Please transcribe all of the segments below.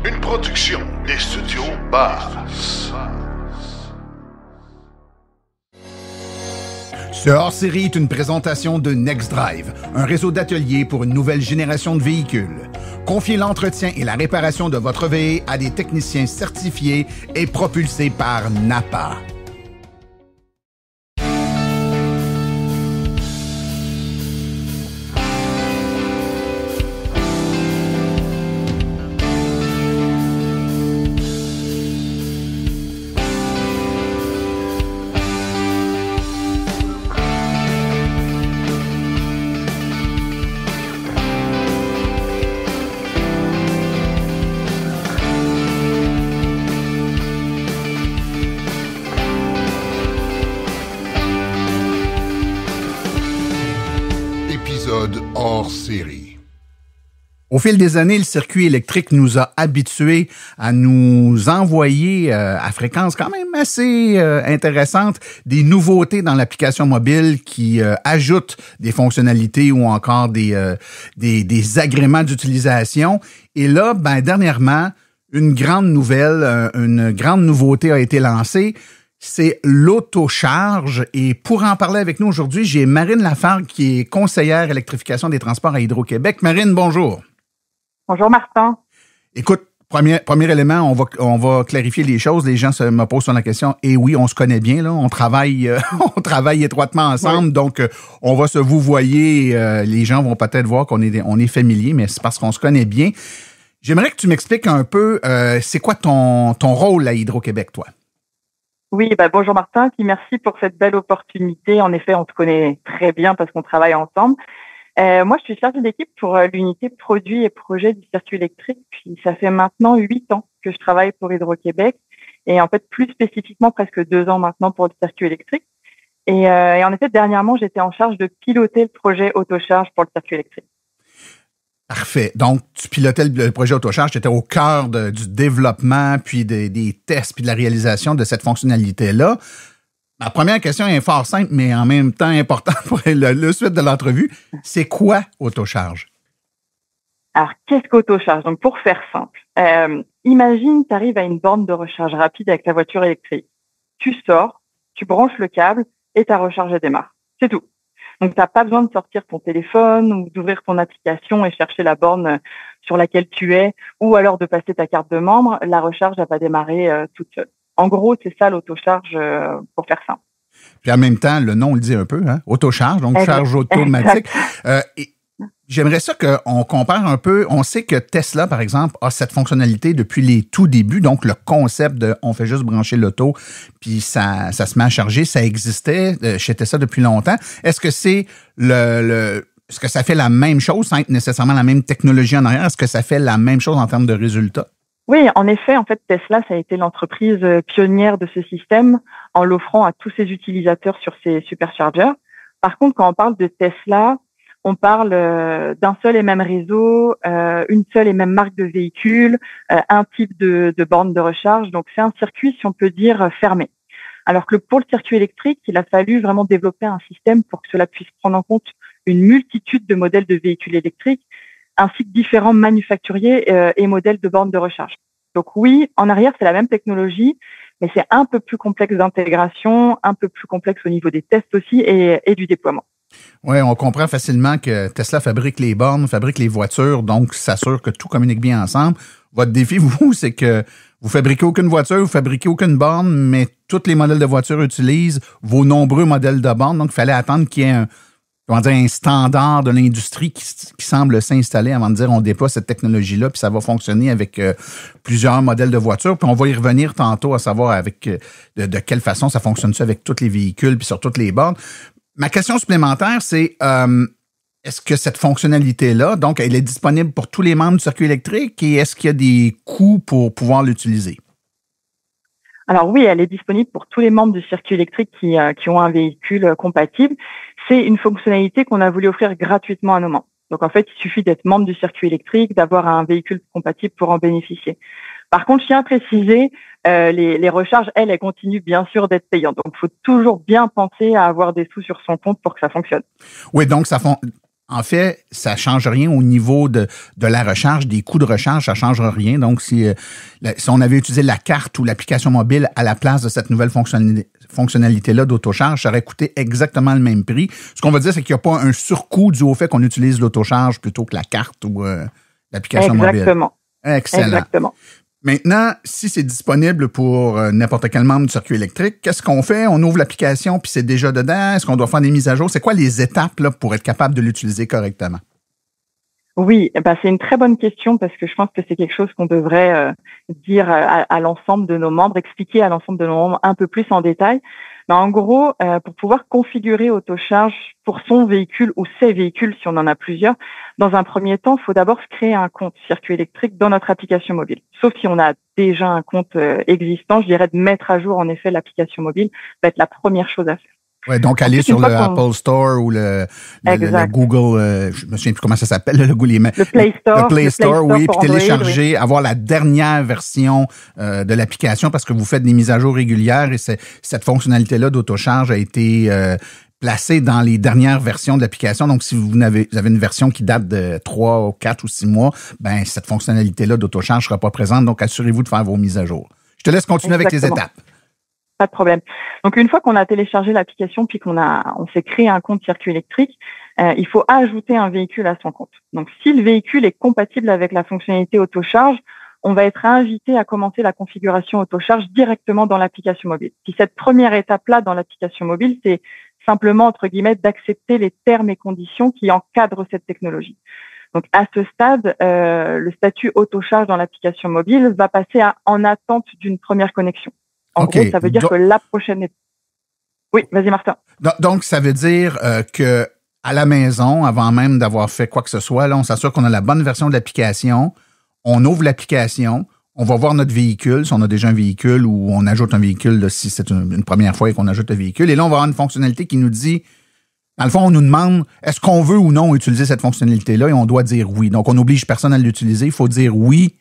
Une production des studios Bass. Ce hors-série est une présentation de NextDrive, un réseau d'ateliers pour une nouvelle génération de véhicules. Confiez l'entretien et la réparation de votre VE à des techniciens certifiés et propulsés par NAPA. Hors série. Au fil des années, le circuit électrique nous a habitués à nous envoyer à fréquence quand même assez intéressante des nouveautés dans l'application mobile qui ajoutent des fonctionnalités ou encore des agréments d'utilisation. Et là, dernièrement, une grande nouvelle, une grande nouveauté a été lancée. C'est l'autocharge. Et pour en parler avec nous aujourd'hui, j'ai Marine Lafargue qui est conseillère électrification des transports à Hydro-Québec. Marine, bonjour. Bonjour Martin. Écoute, premier élément, on va clarifier les choses. Les gens me posent sur la question. Et oui, on se connaît bien, là. On travaille étroitement ensemble. Oui. Donc, on va se vouvoyer. Les gens vont peut-être voir qu'on est familier, mais c'est parce qu'on se connaît bien. J'aimerais que tu m'expliques un peu, c'est quoi ton rôle à Hydro-Québec, toi? Oui, bonjour Martin, puis merci pour cette belle opportunité. En effet, on se connaît très bien parce qu'on travaille ensemble. Moi, je suis chargée d'équipe pour l'unité produits et projets du circuit électrique. Puis ça fait maintenant 8 ans que je travaille pour Hydro-Québec et en fait plus spécifiquement presque 2 ans maintenant pour le circuit électrique. Et en effet, dernièrement, j'étais en charge de piloter le projet Autocharge pour le circuit électrique. Parfait. Donc, tu pilotais le projet Autocharge, tu étais au cœur du développement, puis des tests, puis de la réalisation de cette fonctionnalité-là. Ma première question est fort simple, mais en même temps importante pour le suite de l'entrevue. C'est quoi Autocharge? Alors, qu'est-ce qu'Autocharge? Donc, pour faire simple, imagine, tu arrives à une borne de recharge rapide avec ta voiture électrique. Tu sors, tu branches le câble et ta recharge démarre. C'est tout. Donc, tu n'as pas besoin de sortir ton téléphone ou d'ouvrir ton application et chercher la borne sur laquelle tu es ou alors de passer ta carte de membre. La recharge n'a pas démarré toute seule. En gros, c'est ça l'autocharge pour faire simple. Puis en même temps, le nom le dit un peu, hein? Autocharge, donc charge automatique. J'aimerais ça qu'on compare un peu. On sait que Tesla, par exemple, a cette fonctionnalité depuis les tout débuts. Donc, le concept de on fait juste brancher l'auto, puis ça se met à charger, ça existait chez Tesla depuis longtemps. Est-ce que c'est est-ce que ça fait la même chose sans être nécessairement la même technologie en arrière? Est-ce que ça fait la même chose en termes de résultats? Oui, en effet, Tesla, ça a été l'entreprise pionnière de ce système en l'offrant à tous ses utilisateurs sur ses superchargeurs. Par contre, quand on parle de Tesla, on parle d'un seul et même réseau, une seule et même marque de véhicule, un type de borne de recharge. Donc, c'est un circuit, si on peut dire, fermé. Alors que pour le circuit électrique, il a fallu vraiment développer un système pour que cela puisse prendre en compte une multitude de modèles de véhicules électriques, ainsi que différents manufacturiers et modèles de bornes de recharge. Donc oui, en arrière, c'est la même technologie, mais c'est un peu plus complexe d'intégration, un peu plus complexe au niveau des tests aussi et du déploiement. Oui, on comprend facilement que Tesla fabrique les bornes, fabrique les voitures, donc s'assure que tout communique bien ensemble. Votre défi, vous, c'est que vous fabriquez aucune voiture, vous fabriquez aucune borne, mais tous les modèles de voitures utilisent vos nombreux modèles de bornes. Donc, il fallait attendre qu'il y ait un standard de l'industrie qui semble s'installer avant de dire on déploie cette technologie-là, puis ça va fonctionner avec plusieurs modèles de voitures. Puis on va y revenir tantôt à savoir avec de quelle façon ça fonctionne-tu avec tous les véhicules puis sur toutes les bornes. Ma question supplémentaire, c'est est-ce que cette fonctionnalité-là, donc, elle est disponible pour tous les membres du circuit électrique et est-ce qu'il y a des coûts pour pouvoir l'utiliser? Alors oui, elle est disponible pour tous les membres du circuit électrique qui ont un véhicule compatible. C'est une fonctionnalité qu'on a voulu offrir gratuitement à nos membres. Donc en fait, il suffit d'être membre du circuit électrique, d'avoir un véhicule compatible pour en bénéficier. Par contre, je tiens à préciser, les recharges, elles continuent bien sûr d'être payantes. Donc, il faut toujours bien penser à avoir des sous sur son compte pour que ça fonctionne. Oui, donc en fait, ça change rien au niveau de la recharge, des coûts de recharge, ça change rien. Donc, si on avait utilisé la carte ou l'application mobile à la place de cette nouvelle fonctionnalité-là d'autocharge, ça aurait coûté exactement le même prix. Ce qu'on va dire, c'est qu'il n'y a pas un surcoût dû au fait qu'on utilise l'autocharge plutôt que la carte ou l'application mobile. Exactement. Excellent. Exactement. Maintenant, si c'est disponible pour n'importe quel membre du circuit électrique, qu'est-ce qu'on fait? On ouvre l'application puis c'est déjà dedans? Est-ce qu'on doit faire des mises à jour? C'est quoi les étapes là, pour être capable de l'utiliser correctement? Oui, c'est une très bonne question parce que je pense que c'est quelque chose qu'on devrait dire à l'ensemble de nos membres, expliquer à l'ensemble de nos membres un peu plus en détail. Mais en gros, pour pouvoir configurer Autocharge pour son véhicule ou ses véhicules, si on en a plusieurs, dans un premier temps, il faut d'abord se créer un compte circuit électrique dans notre application mobile. Sauf si on a déjà un compte existant, je dirais de mettre à jour en effet l'application mobile va être la première chose à faire. Ouais, donc aller sur le Apple Store ou le Google, je me souviens plus comment ça s'appelle, le Play Store. Le Play Store, oui, puis télécharger, oui. avoir la dernière version de l'application parce que vous faites des mises à jour régulières et cette fonctionnalité-là d'autocharge a été placée dans les dernières versions de l'application. Donc, si vous avez une version qui date de 3, 4 ou 6 mois, ben cette fonctionnalité-là d'autocharge sera pas présente. Donc, assurez-vous de faire vos mises à jour. Je te laisse continuer avec les étapes. Pas de problème. Donc, une fois qu'on a téléchargé l'application puis on s'est créé un compte circuit électrique, il faut ajouter un véhicule à son compte. Donc, si le véhicule est compatible avec la fonctionnalité autocharge, on va être invité à commencer la configuration autocharge directement dans l'application mobile. Puis cette première étape-là dans l'application mobile, c'est simplement, entre guillemets, d'accepter les termes et conditions qui encadrent cette technologie. Donc, à ce stade, le statut autocharge dans l'application mobile va passer en attente d'une première connexion. En gros, ça veut dire que la prochaine étape... Oui, vas-y, Martin. Donc, ça veut dire que à la maison, avant même d'avoir fait quoi que ce soit, là, on s'assure qu'on a la bonne version de l'application, on ouvre l'application, on va voir notre véhicule, si on a déjà un véhicule ou on ajoute un véhicule, là, si c'est une première fois qu'on ajoute un véhicule. Et là, on va avoir une fonctionnalité qui nous dit, dans le fond, on nous demande est-ce qu'on veut ou non utiliser cette fonctionnalité-là et on doit dire oui. Donc, on n'oblige personne à l'utiliser. Il faut dire oui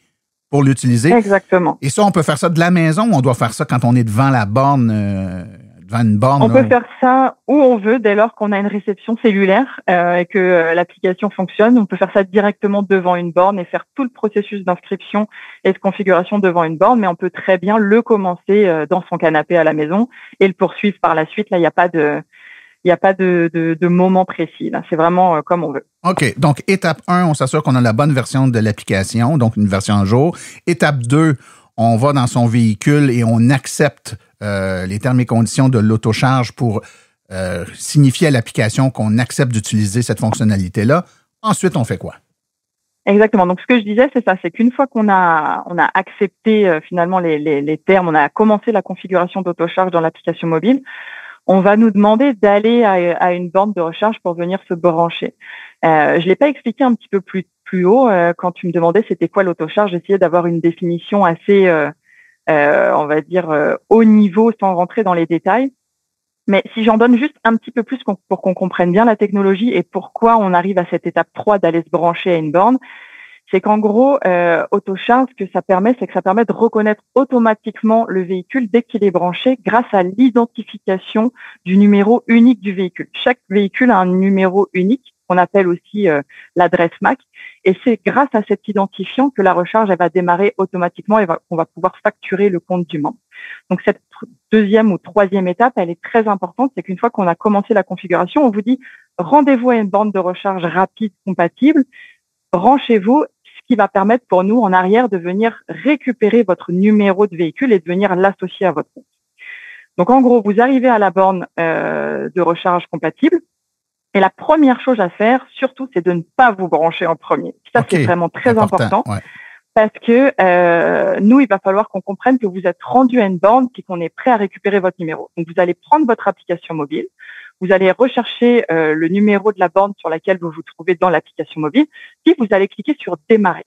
pour l'utiliser. Exactement. Et ça, on peut faire ça de la maison ou on doit faire ça quand on est devant la borne, devant une borne? On peut faire ça où on veut dès lors qu'on a une réception cellulaire et que l'application fonctionne. On peut faire ça directement devant une borne et faire tout le processus d'inscription et de configuration devant une borne, mais on peut très bien le commencer dans son canapé à la maison et le poursuivre par la suite. Là, il n'y a pas de moment précis. Là, c'est vraiment comme on veut. OK. Donc, étape 1, on s'assure qu'on a la bonne version de l'application, donc une version à jour. Étape 2, on va dans son véhicule et on accepte les termes et conditions de l'autocharge pour signifier à l'application qu'on accepte d'utiliser cette fonctionnalité-là. Ensuite, on fait quoi? Exactement. Donc, ce que je disais, c'est ça. C'est qu'une fois qu'on a accepté finalement les termes, on a commencé la configuration d'autocharge dans l'application mobile, on va nous demander d'aller à une borne de recharge pour venir se brancher. Je l'ai pas expliqué un petit peu plus haut quand tu me demandais c'était quoi l'autocharge. J'essayais d'avoir une définition assez, on va dire, haut niveau sans rentrer dans les détails. Mais si j'en donne juste un petit peu plus pour qu'on comprenne bien la technologie et pourquoi on arrive à cette étape 3 d'aller se brancher à une borne, c'est qu'en gros, Autocharge, ce que ça permet, c'est que ça permet de reconnaître automatiquement le véhicule dès qu'il est branché grâce à l'identification du numéro unique du véhicule. Chaque véhicule a un numéro unique, qu'on appelle aussi l'adresse MAC, et c'est grâce à cet identifiant que la recharge elle va démarrer automatiquement et on va pouvoir facturer le compte du membre. Donc cette deuxième ou troisième étape, elle est très importante, c'est qu'une fois qu'on a commencé la configuration, on vous dit rendez-vous à une borne de recharge rapide compatible, branchez-vous, ce qui va permettre pour nous en arrière de venir récupérer votre numéro de véhicule et de venir l'associer à votre compte. Donc en gros, vous arrivez à la borne de recharge compatible et la première chose à faire, surtout, c'est de ne pas vous brancher en premier. Ça, c'est vraiment très important. Ouais. Parce que nous, il va falloir qu'on comprenne que vous êtes rendu à une borne puis qu'on est prêt à récupérer votre numéro. Donc vous allez prendre votre application mobile, vous allez rechercher le numéro de la borne sur laquelle vous vous trouvez dans l'application mobile, puis vous allez cliquer sur démarrer.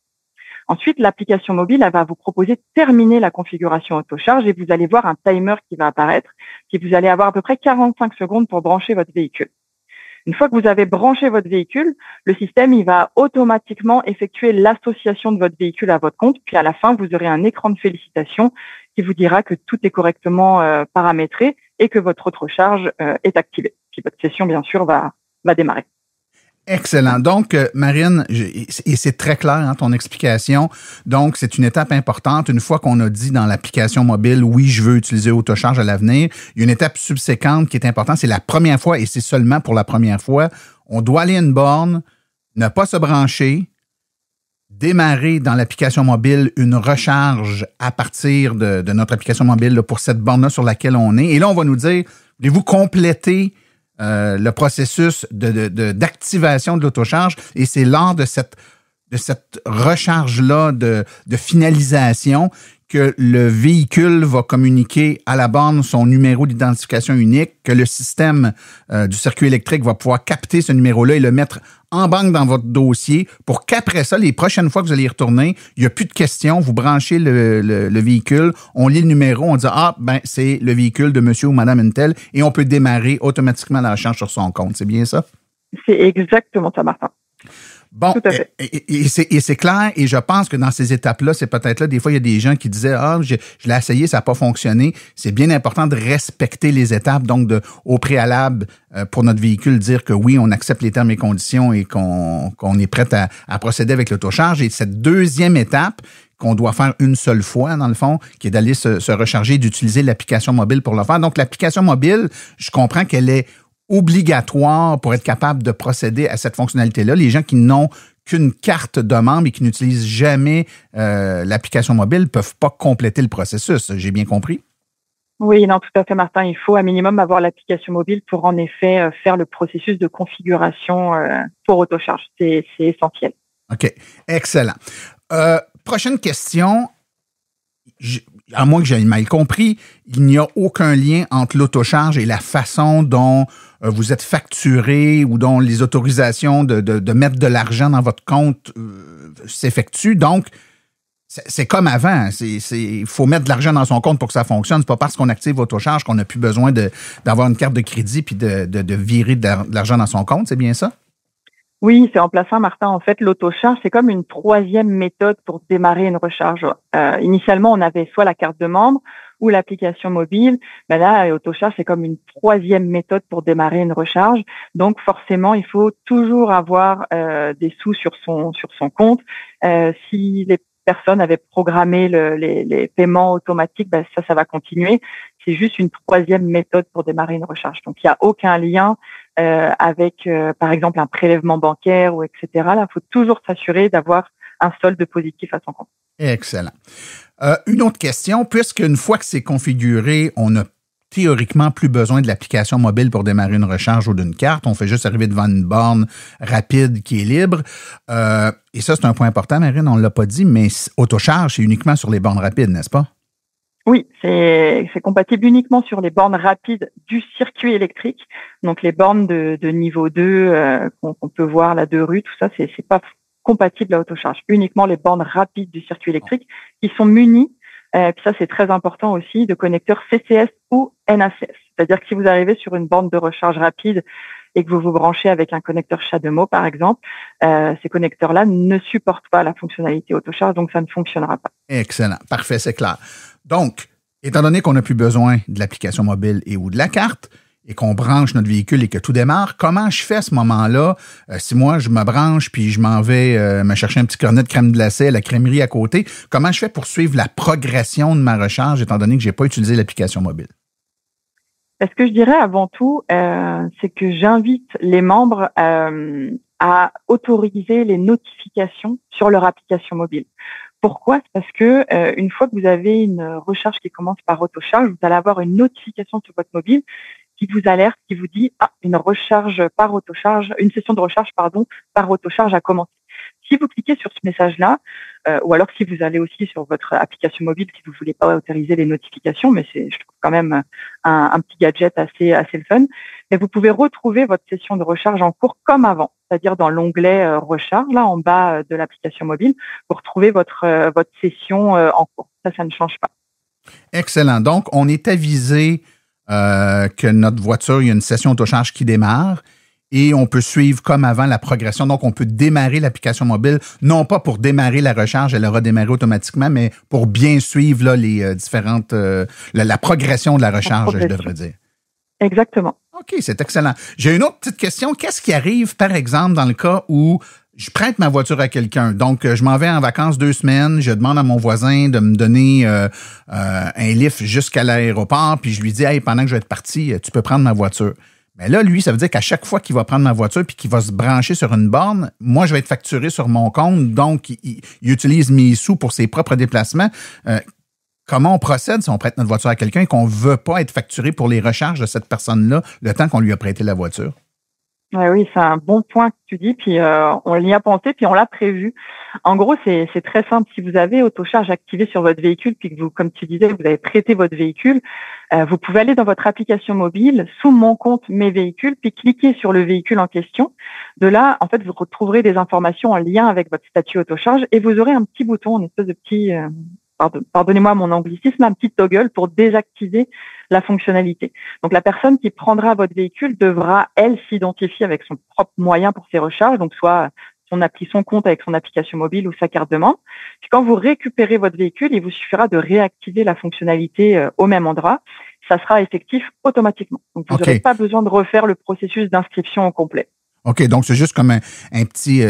Ensuite, l'application mobile, elle va vous proposer de terminer la configuration autocharge et vous allez voir un timer qui va apparaître, puis vous allez avoir à peu près 45 secondes pour brancher votre véhicule. Une fois que vous avez branché votre véhicule, le système, il va automatiquement effectuer l'association de votre véhicule à votre compte, puis à la fin, vous aurez un écran de félicitations qui vous dira que tout est correctement paramétré et que votre autocharge est activée. Puis votre session, bien sûr, va démarrer. Excellent. Donc, Marine, et c'est très clair, hein, ton explication. Donc, c'est une étape importante. Une fois qu'on a dit dans l'application mobile, oui, je veux utiliser Autocharge à l'avenir, il y a une étape subséquente qui est importante. C'est la première fois, et c'est seulement pour la première fois, on doit aller à une borne, ne pas se brancher, démarrer dans l'application mobile une recharge à partir de notre application mobile là, pour cette borne-là sur laquelle on est. Et là, on va nous dire, voulez-vous compléter le processus d'activation de l'autocharge? Et c'est lors de cette recharge-là de finalisation que le véhicule va communiquer à la borne son numéro d'identification unique, que le système du circuit électrique va pouvoir capter ce numéro-là et le mettre en banque dans votre dossier pour qu'après ça, les prochaines fois que vous allez y retourner, il n'y a plus de questions, vous branchez le véhicule, on lit le numéro, on dit « Ah, ben c'est le véhicule de monsieur ou madame Intel » et on peut démarrer automatiquement la recharge sur son compte. C'est bien ça? C'est exactement ça, Martin. Bon, et c'est clair, et je pense que dans ces étapes-là, c'est peut-être là, des fois, il y a des gens qui disaient « Ah, je l'ai essayé, ça n'a pas fonctionné ». C'est bien important de respecter les étapes, donc au préalable, pour notre véhicule, dire que oui, on accepte les termes et conditions et qu'on est prêt à procéder avec l'autocharge. Et cette deuxième étape, qu'on doit faire une seule fois, dans le fond, qui est d'aller se recharger, d'utiliser l'application mobile pour le faire. Donc, l'application mobile, je comprends qu'elle est obligatoire pour être capable de procéder à cette fonctionnalité-là. Les gens qui n'ont qu'une carte de membre et qui n'utilisent jamais l'application mobile ne peuvent pas compléter le processus. J'ai bien compris? Oui, non, tout à fait, Martin. Il faut à minimum avoir l'application mobile pour en effet faire le processus de configuration pour Autocharge. C'est essentiel. OK. Excellent. Prochaine question. À moins que j'aie mal compris, il n'y a aucun lien entre l'autocharge et la façon dont vous êtes facturé ou dont les autorisations de mettre de l'argent dans votre compte s'effectuent. Donc, c'est comme avant. Il faut mettre de l'argent dans son compte pour que ça fonctionne. C'est pas parce qu'on active Autocharge qu'on n'a plus besoin d'avoir une carte de crédit puis de virer de l'argent dans son compte. C'est bien ça? Oui, c'est en plaçant, Martin. En fait, l'autocharge, c'est comme une troisième méthode pour démarrer une recharge. Initialement, on avait soit la carte de membre ou l'application mobile. Ben là, l'autocharge, c'est comme une troisième méthode pour démarrer une recharge. Donc, forcément, il faut toujours avoir des sous sur son compte. Si les personnes avaient programmé les paiements automatiques, ben ça va continuer. C'est juste une troisième méthode pour démarrer une recharge. Donc, il n'y a aucun lien avec, par exemple, un prélèvement bancaire ou etc. Là, il faut toujours s'assurer d'avoir un solde positif à son compte. Excellent. Une autre question, puisqu'une fois que c'est configuré, on n'a théoriquement plus besoin de l'application mobile pour démarrer une recharge ou d'une carte. On fait juste arriver devant une borne rapide qui est libre. Et ça, c'est un point important, Marine, on ne l'a pas dit, mais Autocharge, c'est uniquement sur les bornes rapides, n'est-ce pas? Oui, c'est compatible uniquement sur les bornes rapides du circuit électrique. Donc, les bornes de niveau 2 qu'on peut voir là de rue, tout ça, c'est pas compatible à Autocharge. Uniquement les bornes rapides du circuit électrique qui sont munies, puis ça, c'est très important aussi, de connecteurs CCS ou NACS. C'est-à-dire que si vous arrivez sur une borne de recharge rapide et que vous vous branchez avec un connecteur CHAdeMO, par exemple, ces connecteurs-là ne supportent pas la fonctionnalité Autocharge, donc ça ne fonctionnera pas. Excellent. Parfait, c'est clair. Donc, étant donné qu'on n'a plus besoin de l'application mobile et ou de la carte et qu'on branche notre véhicule et que tout démarre, comment je fais à ce moment-là? Si moi, je me branche puis je m'en vais me chercher un petit cornet de crème glacée à la crèmerie à côté, comment je fais pour suivre la progression de ma recharge étant donné que je n'ai pas utilisé l'application mobile? Ce que je dirais avant tout, c'est que j'invite les membres à autoriser les notifications sur leur application mobile. Pourquoi? C'est parce que une fois que vous avez une recharge qui commence par Autocharge, vous allez avoir une notification sur votre mobile qui vous alerte, qui vous dit une recharge par Autocharge, une session de recharge par Autocharge a commencé. Si vous cliquez sur ce message-là, ou alors si vous allez aussi sur votre application mobile, si vous voulez pas autoriser les notifications, mais je trouve quand même un petit gadget assez le fun, mais vous pouvez retrouver votre session de recharge en cours comme avant, c'est-à-dire dans l'onglet recharge, là en bas de l'application mobile, vous retrouvez votre session en cours. Ça ne change pas. Excellent. Donc, on est avisé que notre voiture, il y a une session Autocharge qui démarre. Et on peut suivre comme avant la progression. Donc, on peut démarrer l'application mobile, non pas pour démarrer la recharge, elle aura démarré automatiquement, mais pour bien suivre là, les différentes la progression de la recharge, je devrais dire. Exactement. OK, c'est excellent. J'ai une autre petite question. Qu'est-ce qui arrive, par exemple, dans le cas où je prête ma voiture à quelqu'un? Donc, je m'en vais en vacances 2 semaines, je demande à mon voisin de me donner un lift jusqu'à l'aéroport, puis je lui dis, hey, pendant que je vais être parti, tu peux prendre ma voiture. Mais là, lui, ça veut dire qu'à chaque fois qu'il va prendre ma voiture puis qu'il va se brancher sur une borne, moi, je vais être facturé sur mon compte, donc il utilise mes sous pour ses propres déplacements. Comment on procède si on prête notre voiture à quelqu'un et qu'on ne veut pas être facturé pour les recharges de cette personne-là le temps qu'on lui a prêté la voiture? Oui, c'est un bon point que tu dis, puis on y a pensé, puis on l'a prévu. En gros, c'est très simple. Si vous avez autocharge activé sur votre véhicule, puis que vous, comme tu disais, vous avez prêté votre véhicule, vous pouvez aller dans votre application mobile, sous mon compte Mes véhicules, puis cliquer sur le véhicule en question. De là, en fait, vous retrouverez des informations en lien avec votre statut autocharge et vous aurez un petit bouton, une espèce de petit... pardonnez-moi mon anglicisme, un petit toggle pour désactiver la fonctionnalité. Donc, la personne qui prendra votre véhicule devra, elle, s'identifier avec son propre moyen pour ses recharges, donc soit son compte avec son application mobile ou sa carte de membre. Puis quand vous récupérez votre véhicule, il vous suffira de réactiver la fonctionnalité au même endroit. Ça sera effectif automatiquement. Donc, vous n'aurez pas besoin de refaire le processus d'inscription au complet. OK, donc c'est juste comme un petit,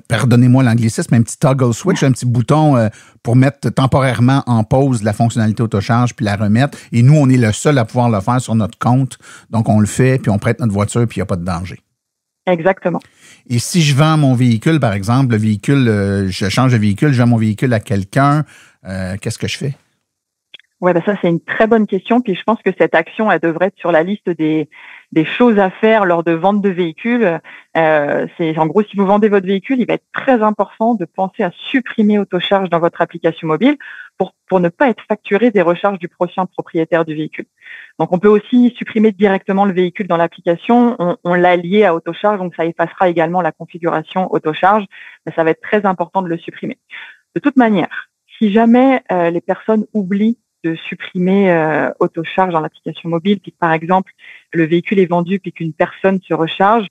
pardonnez-moi l'anglicisme, un petit toggle switch, un petit bouton pour mettre temporairement en pause la fonctionnalité autocharge puis la remettre. Et nous, on est le seul à pouvoir le faire sur notre compte. Donc, on le fait, puis on prête notre voiture, puis il n'y a pas de danger. Exactement. Et si je vends mon véhicule, par exemple, le véhicule, je change de véhicule, je vends mon véhicule à quelqu'un, qu'est-ce que je fais? Ouais, ça c'est une très bonne question. Puis je pense que cette action, elle devrait être sur la liste des choses à faire lors de vente de véhicules. C'est en gros, si vous vendez votre véhicule, il va être très important de penser à supprimer autocharge dans votre application mobile pour ne pas être facturé des recharges du prochain propriétaire du véhicule. Donc on peut aussi supprimer directement le véhicule dans l'application. On l'a lié à autocharge, donc ça effacera également la configuration autocharge, mais ça va être très important de le supprimer. De toute manière, si jamais les personnes oublient de supprimer autocharge dans l'application mobile, puis que par exemple le véhicule est vendu puis qu'une personne se recharge,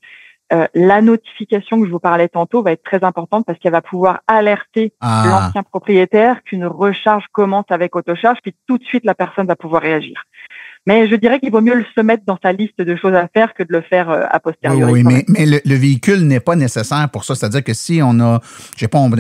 la notification que je vous parlais tantôt va être très importante parce qu'elle va pouvoir alerter l'ancien propriétaire qu'une recharge commence avec autocharge, puis tout de suite la personne va pouvoir réagir. Mais je dirais qu'il vaut mieux se mettre dans sa liste de choses à faire que de le faire a posteriori. Oui, mais le véhicule n'est pas nécessaire pour ça. C'est-à-dire que si on a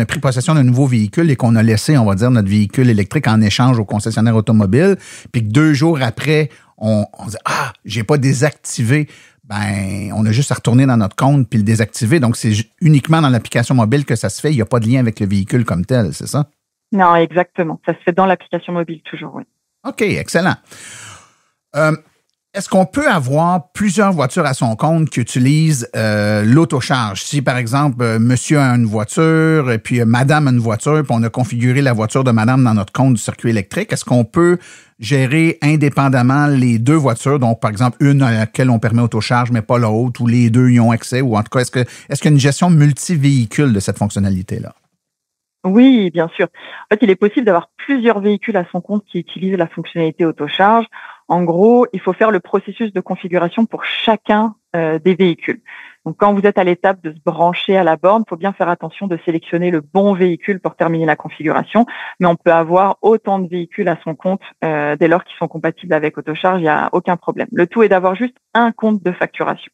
pris possession d'un nouveau véhicule et qu'on a laissé, on va dire, notre véhicule électrique en échange au concessionnaire automobile, puis que 2 jours après, on dit « j'ai pas désactivé », ben on a juste à retourner dans notre compte puis le désactiver. Donc, c'est uniquement dans l'application mobile que ça se fait. Il n'y a pas de lien avec le véhicule comme tel, c'est ça? Non, exactement. Ça se fait dans l'application mobile toujours, oui. OK, excellent. Est-ce qu'on peut avoir plusieurs voitures à son compte qui utilisent l'autocharge? Si, par exemple, monsieur a une voiture et puis madame a une voiture, puis on a configuré la voiture de madame dans notre compte du circuit électrique, est-ce qu'on peut gérer indépendamment les 2 voitures? Donc, par exemple, une à laquelle on permet autocharge, mais pas l'autre, ou les 2 y ont accès? Ou en tout cas, est-ce qu'il y a une gestion multi-véhicule de cette fonctionnalité-là? Oui, bien sûr. En fait, il est possible d'avoir plusieurs véhicules à son compte qui utilisent la fonctionnalité autocharge. En gros, il faut faire le processus de configuration pour chacun des véhicules. Donc, quand vous êtes à l'étape de se brancher à la borne, il faut bien faire attention de sélectionner le bon véhicule pour terminer la configuration. Mais on peut avoir autant de véhicules à son compte dès lors qu'ils sont compatibles avec autocharge, il n'y a aucun problème. Le tout est d'avoir juste un compte de facturation.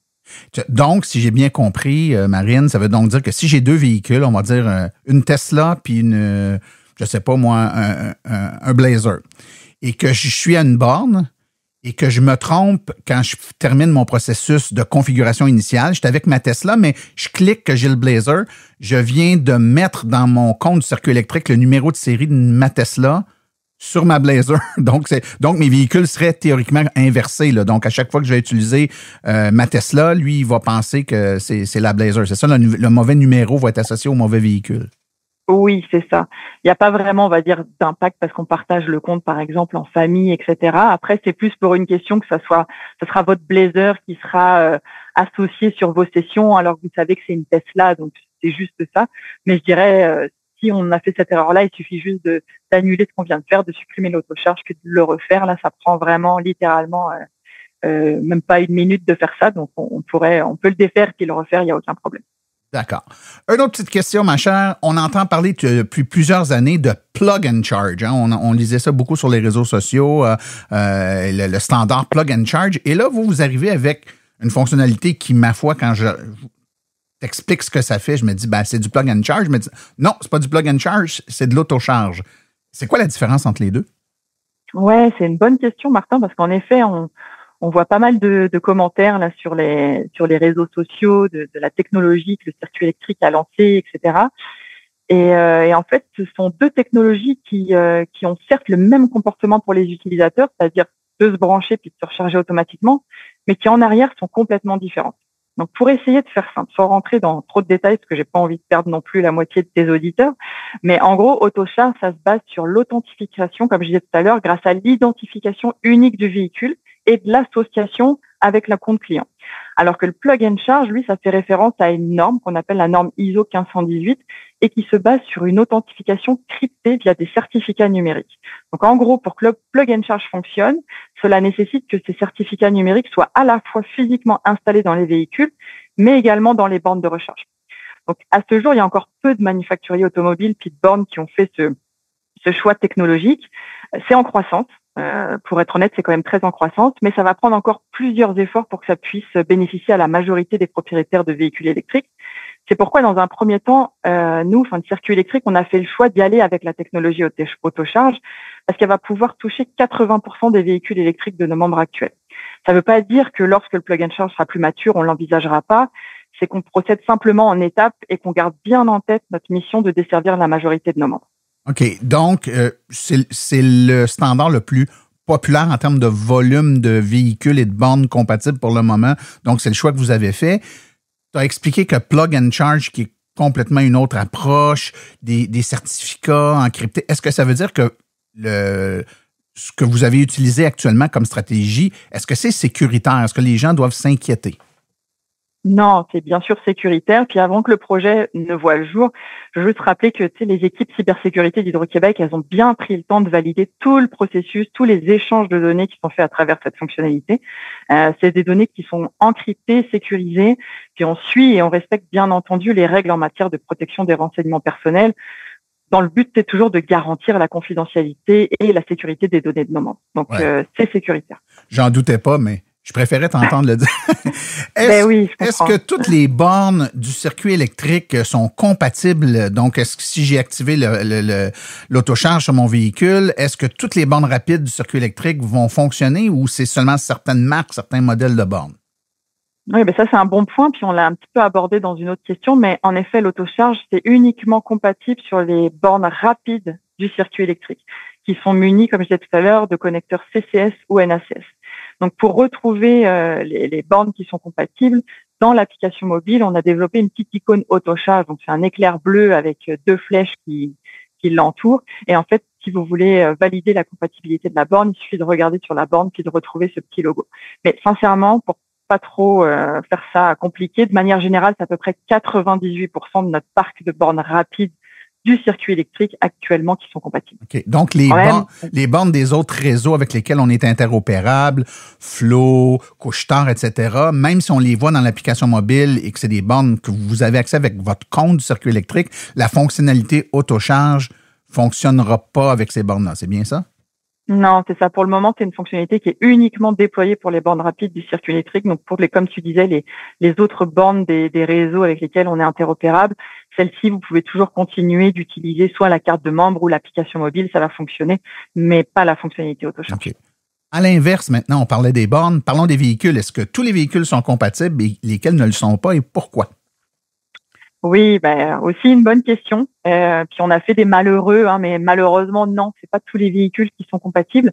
Donc, si j'ai bien compris, Marine, ça veut donc dire que si j'ai 2 véhicules, on va dire une Tesla puis une, je sais pas moi, un Blazer, et que je suis à une borne et que je me trompe quand je termine mon processus de configuration initiale, je suis avec ma Tesla, mais je clique que j'ai le Blazer, je viens de mettre dans mon compte du circuit électrique le numéro de série de ma Tesla sur ma Blazer. Donc mes véhicules seraient théoriquement inversés, là. Donc, à chaque fois que je vais utiliser ma Tesla, lui, il va penser que c'est la Blazer. C'est ça, le mauvais numéro va être associé au mauvais véhicule. Oui, c'est ça. Il n'y a pas vraiment, on va dire, d'impact parce qu'on partage le compte, par exemple, en famille, etc. Après, c'est plus pour une question que ce sera votre Blazer qui sera associé sur vos sessions, alors que vous savez que c'est une Tesla, donc c'est juste ça. Mais je dirais, si on a fait cette erreur-là, il suffit juste d'annuler ce qu'on vient de faire, de supprimer l'autocharge, que de le refaire. Là, ça prend vraiment littéralement même pas 1 minute de faire ça. Donc, on peut le défaire et le refaire, il n'y a aucun problème. D'accord. Une autre petite question, ma chère. On entend parler depuis plusieurs années de plug and charge. Hein? On lisait ça beaucoup sur les réseaux sociaux, le standard plug and charge. Et là, vous arrivez avec une fonctionnalité qui, ma foi, quand je t'explique ce que ça fait, je me dis, c'est du plug and charge. Je me dis, non, c'est pas du plug and charge, c'est de l'autocharge. C'est quoi la différence entre les deux? Ouais, c'est une bonne question, Martin, parce qu'en effet, on voit pas mal de commentaires là sur les réseaux sociaux de la technologie que le circuit électrique a lancé, etc. Et en fait, ce sont deux technologies qui ont certes le même comportement pour les utilisateurs, c'est-à-dire de se brancher puis de se recharger automatiquement, mais qui en arrière sont complètement différentes. Donc, pour essayer de faire simple, sans rentrer dans trop de détails, parce que j'ai pas envie de perdre non plus la moitié de tes auditeurs, mais en gros, AutoCharge, ça se base sur l'authentification, comme je disais tout à l'heure, grâce à l'identification unique du véhicule et de l'association avec la compte client. Alors que le plug and charge, lui, ça fait référence à une norme qu'on appelle la norme ISO 1518 et qui se base sur une authentification cryptée via des certificats numériques. Donc, en gros, pour que le plug and charge fonctionne, cela nécessite que ces certificats numériques soient à la fois physiquement installés dans les véhicules, mais également dans les bornes de recharge. Donc, à ce jour, il y a encore peu de manufacturiers automobiles puis de bornes qui ont fait ce choix technologique. C'est en croissance. Pour être honnête, c'est quand même très en croissance, mais ça va prendre encore plusieurs efforts pour que ça puisse bénéficier à la majorité des propriétaires de véhicules électriques. C'est pourquoi, dans un premier temps, nous, de circuit électrique, on a fait le choix d'y aller avec la technologie AutoCharge parce qu'elle va pouvoir toucher 80% des véhicules électriques de nos membres actuels. Ça ne veut pas dire que lorsque le plug and charge sera plus mature, on l'envisagera pas. C'est qu'on procède simplement en étapes et qu'on garde bien en tête notre mission de desservir la majorité de nos membres. OK. Donc, c'est le standard le plus populaire en termes de volume de véhicules et de bornes compatibles pour le moment. Donc, c'est le choix que vous avez fait. Tu as expliqué que Plug and Charge, qui est complètement une autre approche, des certificats encryptés. Est-ce que ça veut dire que ce que vous avez utilisé actuellement comme stratégie, est-ce que c'est sécuritaire? Est-ce que les gens doivent s'inquiéter? Non, c'est bien sûr sécuritaire. Puis avant que le projet ne voie le jour, je veux te rappeler que les équipes cybersécurité d'Hydro-Québec, elles ont bien pris le temps de valider tout le processus, tous les échanges de données qui sont faits à travers cette fonctionnalité. C'est des données qui sont encryptées, sécurisées, puis on suit et on respecte bien entendu les règles en matière de protection des renseignements personnels. Dans le but, c'est toujours de garantir la confidentialité et la sécurité des données de nos membres. Donc, c'est sécuritaire. J'en doutais pas, mais je préférais t'entendre le dire. Est-ce que toutes les bornes du circuit électrique sont compatibles? Donc, est-ce que si j'ai activé l'autocharge sur mon véhicule, est-ce que toutes les bornes rapides du circuit électrique vont fonctionner ou c'est seulement certaines marques, certains modèles de bornes? Oui, ça, c'est un bon point. Puis, on l'a un petit peu abordé dans une autre question. Mais en effet, l'autocharge, c'est uniquement compatible sur les bornes rapides du circuit électrique qui sont munies, comme je disais tout à l'heure, de connecteurs CCS ou NACS. Donc, pour retrouver les bornes qui sont compatibles, dans l'application mobile, on a développé une petite icône AutoCharge. Donc, c'est un éclair bleu avec deux flèches qui l'entourent. Et en fait, si vous voulez valider la compatibilité de la borne, il suffit de regarder sur la borne puis de retrouver ce petit logo. Mais sincèrement, pour pas trop faire ça compliqué, de manière générale, c'est à peu près 98% de notre parc de bornes rapides du circuit électrique actuellement qui sont compatibles. OK. Donc, les bornes des autres réseaux avec lesquels on est interopérable, Flow, Couche-Tard, etc., même si on les voit dans l'application mobile et que c'est des bornes que vous avez accès avec votre compte du circuit électrique, la fonctionnalité AutoCharge fonctionnera pas avec ces bornes-là. C'est bien ça? Non, c'est ça. Pour le moment, c'est une fonctionnalité qui est uniquement déployée pour les bornes rapides du circuit électrique. Donc, pour comme tu disais, les autres bornes des réseaux avec lesquels on est interopérable, celle-ci, vous pouvez toujours continuer d'utiliser soit la carte de membre ou l'application mobile, ça va fonctionner, mais pas la fonctionnalité AutoCharge. Okay. À l'inverse, maintenant, on parlait des bornes. Parlons des véhicules. Est-ce que tous les véhicules sont compatibles et lesquels ne le sont pas et pourquoi? Oui, aussi une bonne question. Puis on a fait des malheureux, mais malheureusement non, c'est pas tous les véhicules qui sont compatibles.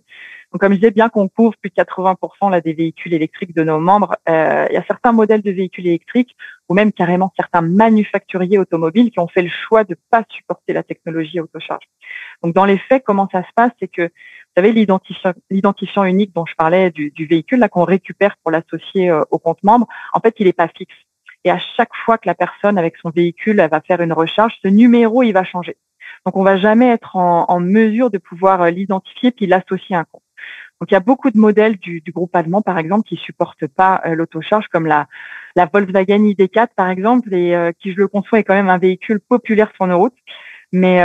Donc comme je disais, bien qu'on couvre plus de 80% là des véhicules électriques de nos membres, il y a certains modèles de véhicules électriques ou même carrément certains manufacturiers automobiles qui ont fait le choix de pas supporter la technologie AutoCharge. Donc dans les faits, comment ça se passe, c'est que vous savez l'identifiant unique dont je parlais du véhicule là qu'on récupère pour l'associer au compte membre, en fait il est pas fixe. Et à chaque fois que la personne avec son véhicule elle va faire une recharge, ce numéro il va changer. Donc on va jamais être en mesure de pouvoir l'identifier puis l'associer à un compte. Donc il y a beaucoup de modèles du groupe allemand par exemple qui supportent pas l'autocharge comme la Volkswagen ID4 par exemple et qui je le conçois est quand même un véhicule populaire sur nos routes. Mais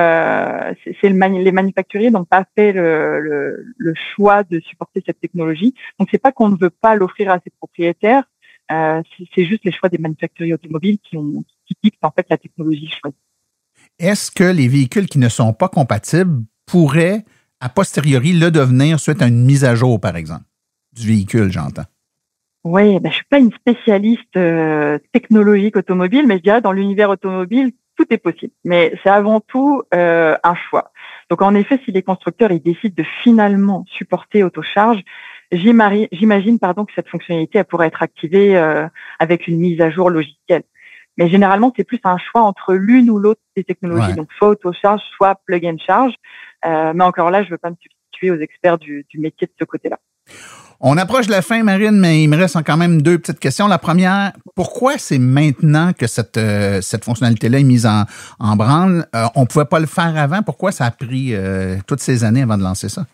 les manufacturiers n'ont pas fait le choix de supporter cette technologie. Donc c'est pas qu'on ne veut pas l'offrir à ses propriétaires, C'est juste les choix des manufacturiers automobiles qui dictent en fait la technologie choisie. Est-ce que les véhicules qui ne sont pas compatibles pourraient, a posteriori, le devenir suite à une mise à jour, par exemple, du véhicule, j'entends? Oui, je suis pas une spécialiste technologique automobile, mais je dirais dans l'univers automobile, tout est possible. Mais c'est avant tout un choix. Donc en effet, si les constructeurs ils décident de finalement supporter autocharge, j'imagine que cette fonctionnalité elle pourrait être activée avec une mise à jour logicielle. Mais généralement, c'est plus un choix entre l'une ou l'autre des technologies. Ouais. Donc soit autocharge, soit plug and charge. Mais encore là, je veux pas me substituer aux experts du métier de ce côté-là. On approche de la fin, Marine, mais il me reste quand même 2 petites questions. La première, pourquoi c'est maintenant que cette fonctionnalité-là est mise en branle? On pouvait pas le faire avant. Pourquoi ça a pris toutes ces années avant de lancer ça?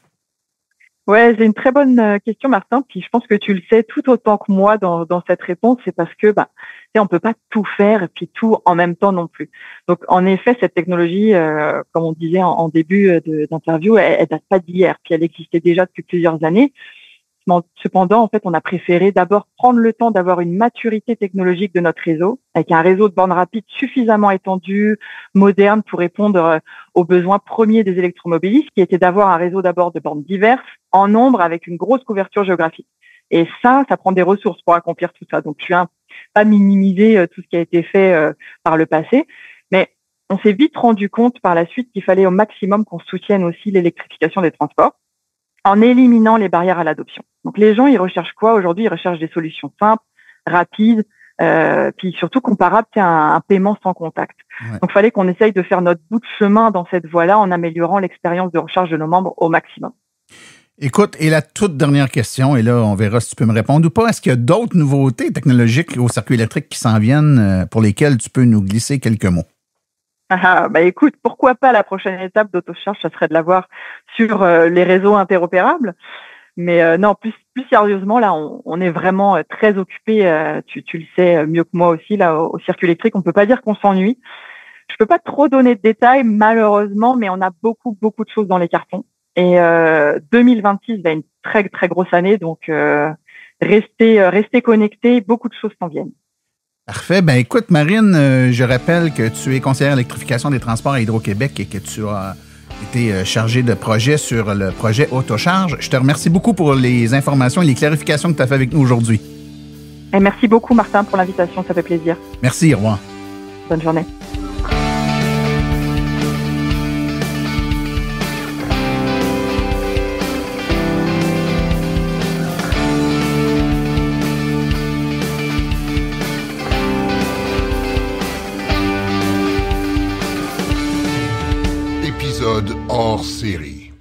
Ouais, c'est une très bonne question, Martin. Puis je pense que tu le sais tout autant que moi dans cette réponse. C'est parce que on peut pas tout faire et puis tout en même temps non plus. Donc en effet, cette technologie, comme on disait en début d'interview, elle date pas d'hier. Puis elle existait déjà depuis plusieurs années. Cependant, en fait, on a préféré d'abord prendre le temps d'avoir une maturité technologique de notre réseau, avec un réseau de bornes rapides suffisamment étendu, moderne, pour répondre aux besoins premiers des électromobilistes, qui était d'avoir un réseau d'abord de bornes diverses, en nombre, avec une grosse couverture géographique. Et ça prend des ressources pour accomplir tout ça. Donc, je viens pas minimiser tout ce qui a été fait par le passé, mais on s'est vite rendu compte par la suite qu'il fallait au maximum qu'on soutienne aussi l'électrification des transports, en éliminant les barrières à l'adoption. Donc les gens, ils recherchent quoi aujourd'hui? Ils recherchent des solutions simples, rapides, puis surtout comparables à un paiement sans contact. Ouais. Donc il fallait qu'on essaye de faire notre bout de chemin dans cette voie-là en améliorant l'expérience de recharge de nos membres au maximum. Écoute, et la toute dernière question, et là, on verra si tu peux me répondre ou pas. Est-ce qu'il y a d'autres nouveautés technologiques au circuit électrique qui s'en viennent pour lesquelles tu peux nous glisser quelques mots? Écoute, pourquoi pas la prochaine étape d'autocharge, ça serait de l'avoir sur les réseaux interopérables. Mais non, plus sérieusement, là, on est vraiment très occupé. Tu le sais mieux que moi aussi, là, au circuit électrique. On peut pas dire qu'on s'ennuie. Je peux pas trop donner de détails, malheureusement, mais on a beaucoup de choses dans les cartons. Et 2026 va être une très très grosse année, donc restez connectés. Beaucoup de choses s'en viennent. Parfait. Écoute, Marine, je rappelle que tu es conseillère électrification des transports à Hydro-Québec et que tu as été chargée de projet sur le projet Autocharge. Je te remercie beaucoup pour les informations et les clarifications que tu as fait avec nous aujourd'hui. Et merci beaucoup, Martin, pour l'invitation. Ça fait plaisir. Merci. Au revoir. Bonne journée. Hors série.